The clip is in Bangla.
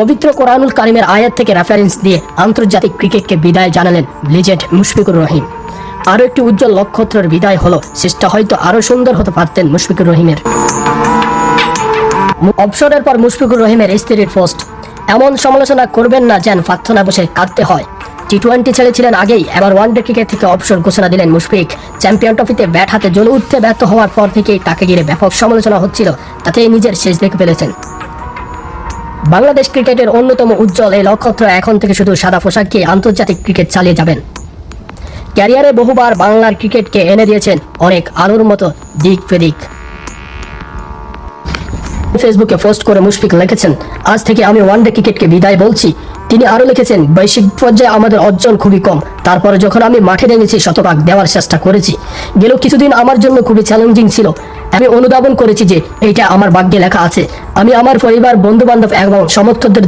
পবিত্র কোরআনুল কারিমের আয়াত থেকে রেফারেন্স দিয়ে আন্তর্জাতিক ক্রিকেটকে বিদায় জানালেন লিজেন্ড মুশফিকুর রহিম। আরও একটি উজ্জ্বল নক্ষত্রের বিদায় হলো, শেষটা হয়তো আরও সুন্দর হতে পারতেন মুশফিকুর রহিমের। অবসরের পর মুশফিকুর রহিমের স্ত্রীর পোস্ট, এমন সমালোচনা করবেন না যেন প্রার্থনা বসে কাঁদতে হয়। টি-20 ছেড়েছিলেন আগেই, এবার ওয়ানডে ক্রিকেট থেকে অবসর ঘোষণা দিলেন মুশফিক। চ্যাম্পিয়ন ট্রফিতে ব্যাট হাতে জ্বলে উঠতে ব্যর্থ হওয়ার পর থেকেই তাকে ঘিরে ব্যাপক সমালোচনা হচ্ছিল, তাতেই নিজের শেষ দেখে ফেলেছেন। বাংলাদেশ ক্রিকেটের অন্যতম উজ্জ্বল এই নক্ষত্র এখন থেকে শুধু সাদা পোশাক দিয়ে আন্তর্জাতিক ক্রিকেট চালিয়ে যাবেন। ক্যারিয়ারে বহুবার বাংলার ক্রিকেটকে এনে দিয়েছেন অনেক আলোর মতো দিক ফেদিক। ফেসবুকে পোস্ট করে মুশফিক লিখেছেন, আজ থেকে আমি ওয়ানডে ক্রিকেটকে বিদায় বলছি। তিনি আরও লিখেছেন, বৈশ্বিক পর্যায়ে আমাদের অর্জন খুবই কম, তারপরে যখন আমি মাঠে নেমেছি শতভাগ দেওয়ার চেষ্টা করেছি। গেল কিছুদিন আমার জন্য খুবই চ্যালেঞ্জিং ছিল। আমি অনুধাবন করেছি যে এইটা আমার ভাগ্যে লেখা আছে। আমি আমার পরিবার, বন্ধু বান্ধব এবং সমর্থকদের